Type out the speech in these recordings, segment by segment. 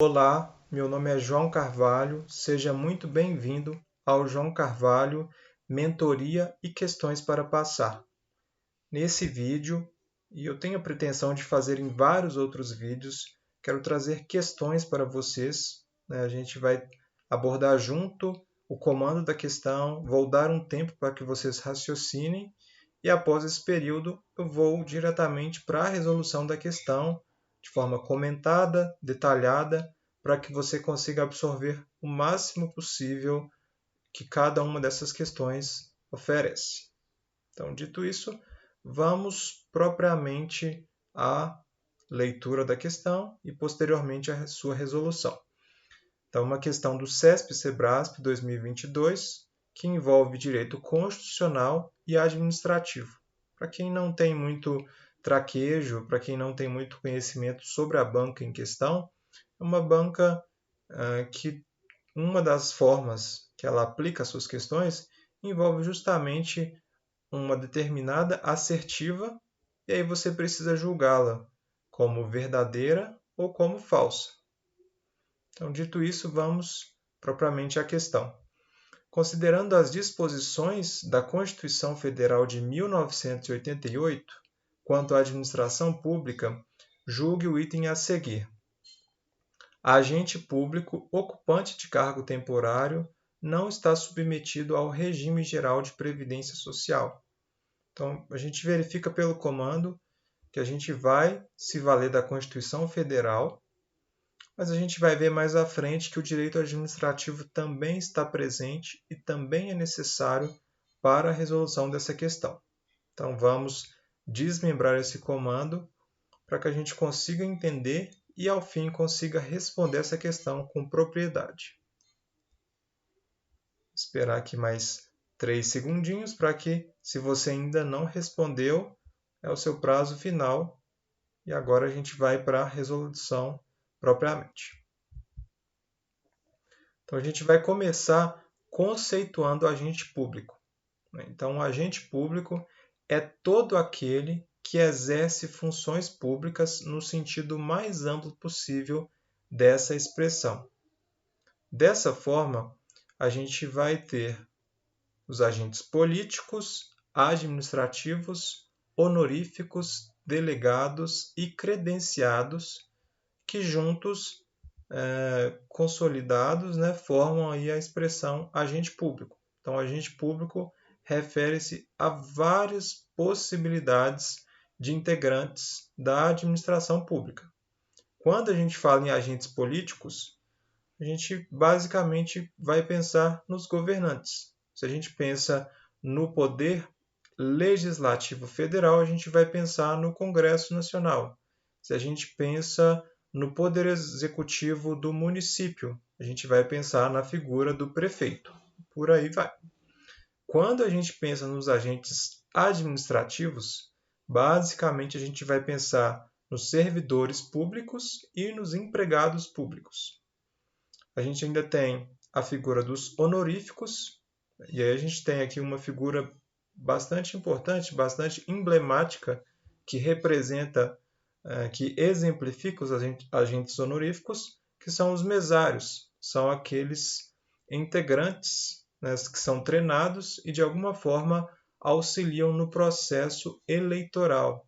Olá, meu nome é João Carvalho, seja muito bem-vindo ao João Carvalho Mentoria e Questões para Passar. Nesse vídeo, e eu tenho a pretensão de fazer em vários outros vídeos, quero trazer questões para vocês, né? A gente vai abordar junto o comando da questão, vou dar um tempo para que vocês raciocinem e após esse período eu vou diretamente para a resolução da questão de forma comentada, detalhada, para que você consiga absorver o máximo possível que cada uma dessas questões oferece. Então, dito isso, vamos propriamente à leitura da questão e posteriormente à sua resolução. Então, uma questão do CESP-CEBRASP 2022, que envolve direito constitucional e administrativo. Para quem não tem muito traquejo, para quem não tem muito conhecimento sobre a banca em questão, é uma banca que uma das formas que ela aplica as suas questões envolve justamente uma determinada assertiva e aí você precisa julgá-la como verdadeira ou como falsa. Então, dito isso, vamos propriamente à questão. Considerando as disposições da Constituição Federal de 1988 quanto à administração pública, julgue o item a seguir. Agente público ocupante de cargo temporário não está submetido ao regime geral de previdência social. Então, a gente verifica pelo comando que a gente vai se valer da Constituição Federal, mas a gente vai ver mais à frente que o direito administrativo também está presente e também é necessário para a resolução dessa questão. Então, vamos desmembrar esse comando para que a gente consiga entender e, ao fim, consiga responder essa questão com propriedade. Esperar aqui mais 3 segundinhos para que, se você ainda não respondeu, é o seu prazo final. E agora a gente vai para a resolução propriamente. Então, a gente vai começar conceituando o agente público. Então, o agente público é todo aquele que exerce funções públicas no sentido mais amplo possível dessa expressão. Dessa forma, a gente vai ter os agentes políticos, administrativos, honoríficos, delegados e credenciados que juntos, consolidados, né, formam aí a expressão agente público. Então, agente público refere-se a várias possibilidades de integrantes da administração pública. Quando a gente fala em agentes políticos, a gente basicamente vai pensar nos governantes. Se a gente pensa no poder legislativo federal, a gente vai pensar no Congresso Nacional. Se a gente pensa no poder executivo do município, a gente vai pensar na figura do prefeito. Por aí vai. Quando a gente pensa nos agentes administrativos, basicamente a gente vai pensar nos servidores públicos e nos empregados públicos. A gente ainda tem a figura dos honoríficos, e aí a gente tem aqui uma figura bastante importante, bastante emblemática, que representa, que exemplifica os agentes honoríficos, que são os mesários, são aqueles integrantes, né, que são treinados e de alguma forma auxiliam no processo eleitoral.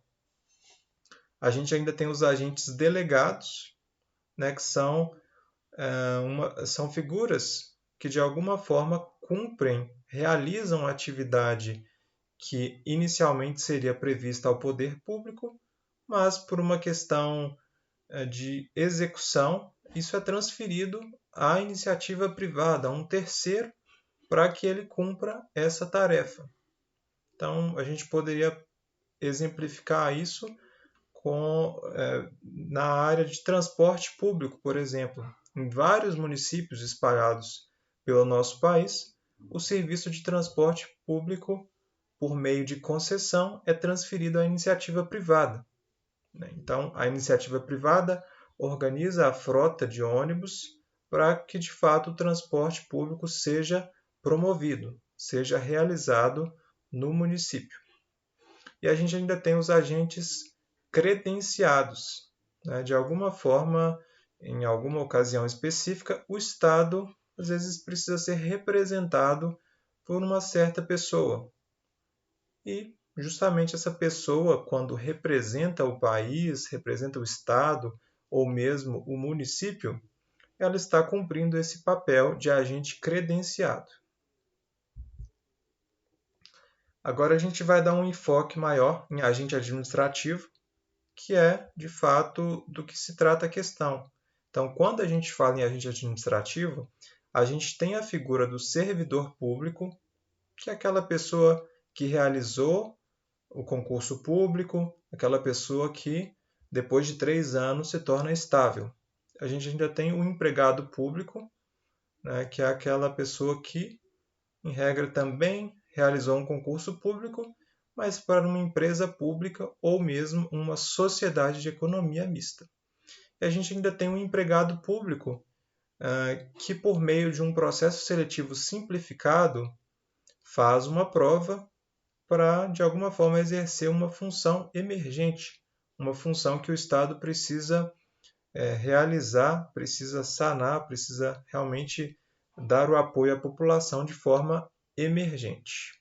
A gente ainda tem os agentes delegados, né, que são figuras que de alguma forma cumprem, realizam a atividade que inicialmente seria prevista ao poder público, mas por uma questão de execução, isso é transferido à iniciativa privada, a um terceiro, para que ele cumpra essa tarefa. Então, a gente poderia exemplificar isso na área de transporte público, por exemplo. Em vários municípios espalhados pelo nosso país, o serviço de transporte público, por meio de concessão, é transferido à iniciativa privada. Então, a iniciativa privada organiza a frota de ônibus para que, de fato, o transporte público seja promovido, seja realizado no município. E a gente ainda tem os agentes credenciados. De alguma forma, em alguma ocasião específica, o Estado às vezes precisa ser representado por uma certa pessoa. E justamente essa pessoa, quando representa o país, representa o Estado ou mesmo o município, ela está cumprindo esse papel de agente credenciado. Agora a gente vai dar um enfoque maior em agente administrativo, que é, de fato, do que se trata a questão. Então, quando a gente fala em agente administrativo, a gente tem a figura do servidor público, que é aquela pessoa que realizou o concurso público, aquela pessoa que, depois de 3 anos, se torna estável. A gente ainda tem o empregado público, né, que é aquela pessoa que, em regra, também realizou um concurso público, mas para uma empresa pública ou mesmo uma sociedade de economia mista. E a gente ainda tem um empregado público que, por meio de um processo seletivo simplificado, faz uma prova para, de alguma forma, exercer uma função emergente, uma função que o Estado precisa realizar, precisa sanar, precisa realmente dar o apoio à população de forma emergente.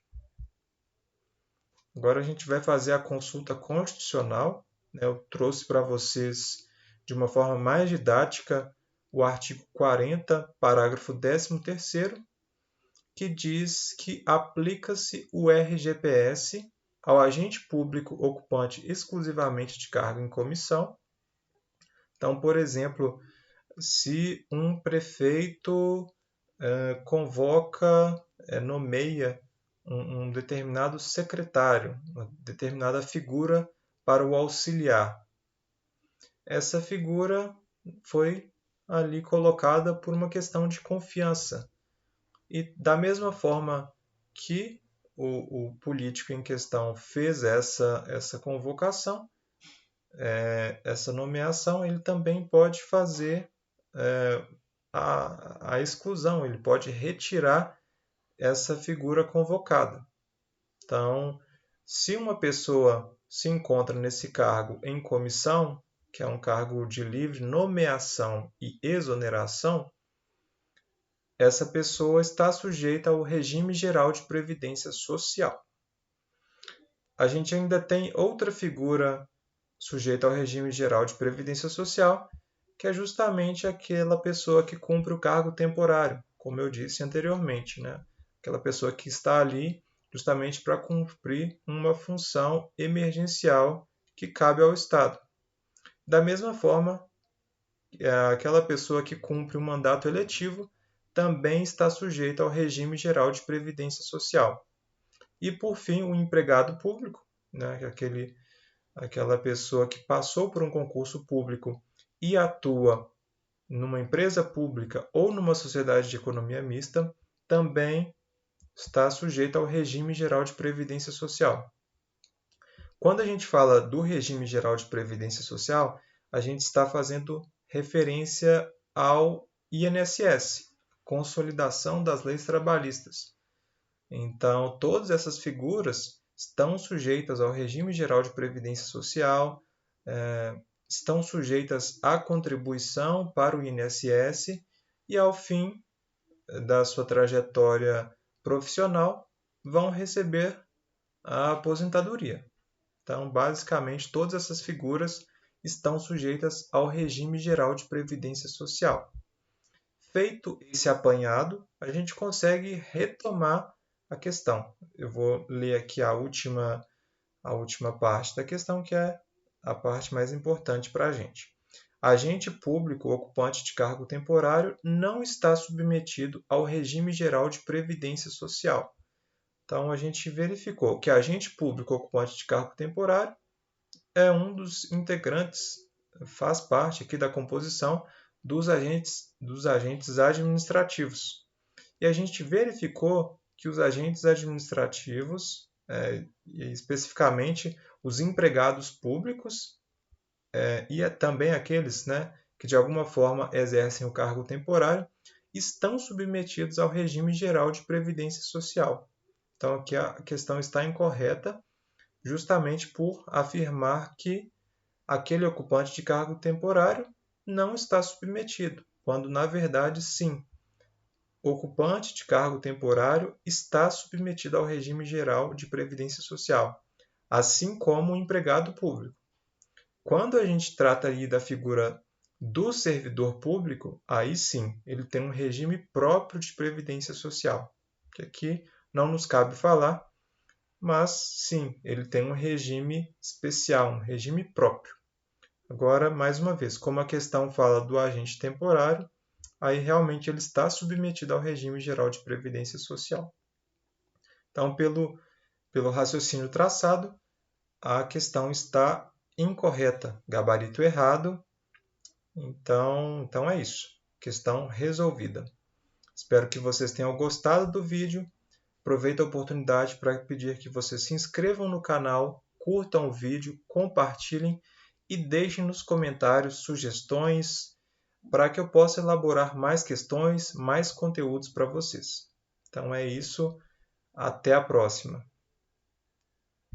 Agora a gente vai fazer a consulta constitucional. Eu trouxe para vocês, de uma forma mais didática, o artigo 40, parágrafo 13º, que diz que aplica-se o RGPS ao agente público ocupante exclusivamente de cargo em comissão. Então, por exemplo, se um prefeito convoca, nomeia um determinado secretário, uma determinada figura para o auxiliar. Essa figura foi ali colocada por uma questão de confiança. E da mesma forma que o político em questão fez essa convocação, essa nomeação, ele também pode fazer a exclusão, ele pode retirar essa figura convocada. Então, se uma pessoa se encontra nesse cargo em comissão, que é um cargo de livre nomeação e exoneração, essa pessoa está sujeita ao regime geral de previdência social. A gente ainda tem outra figura sujeita ao regime geral de previdência social, que é justamente aquela pessoa que cumpre o cargo temporário, como eu disse anteriormente, né? Aquela pessoa que está ali justamente para cumprir uma função emergencial que cabe ao Estado. Da mesma forma, aquela pessoa que cumpre o mandato eletivo também está sujeita ao regime geral de previdência social. E, por fim, o empregado público, né? Aquela pessoa que passou por um concurso público e atua numa empresa pública ou numa sociedade de economia mista, também está sujeita ao regime geral de previdência social. Quando a gente fala do regime geral de previdência social, a gente está fazendo referência ao INSS, Consolidação das Leis Trabalhistas. Então, todas essas figuras estão sujeitas ao regime geral de previdência social, estão sujeitas à contribuição para o INSS e, ao fim da sua trajetória profissional, vão receber a aposentadoria. Então, basicamente, todas essas figuras estão sujeitas ao regime geral de previdência social. Feito esse apanhado, a gente consegue retomar a questão. Eu vou ler aqui a última parte da questão, que é a parte mais importante para a gente. Agente público ocupante de cargo temporário não está submetido ao regime geral de previdência social. Então, a gente verificou que agente público ocupante de cargo temporário é um dos integrantes, faz parte aqui da composição dos agentes administrativos. E a gente verificou que os agentes administrativos, e especificamente os empregados públicos, e também aqueles, né, que de alguma forma exercem o cargo temporário, estão submetidos ao regime geral de previdência social. Então, aqui a questão está incorreta, justamente por afirmar que aquele ocupante de cargo temporário não está submetido, quando na verdade sim. O ocupante de cargo temporário está submetido ao regime geral de previdência social, assim como o empregado público. Quando a gente trata ali da figura do servidor público, aí sim, ele tem um regime próprio de previdência social, que aqui não nos cabe falar, mas sim, ele tem um regime especial, um regime próprio. Agora, mais uma vez, como a questão fala do agente temporário, aí realmente ele está submetido ao regime geral de previdência social. Então, pelo raciocínio traçado, a questão está incorreta, gabarito errado. Então é isso, questão resolvida. Espero que vocês tenham gostado do vídeo. Aproveito a oportunidade para pedir que vocês se inscrevam no canal, curtam o vídeo, compartilhem e deixem nos comentários sugestões para que eu possa elaborar mais questões, mais conteúdos para vocês. Então é isso, até a próxima.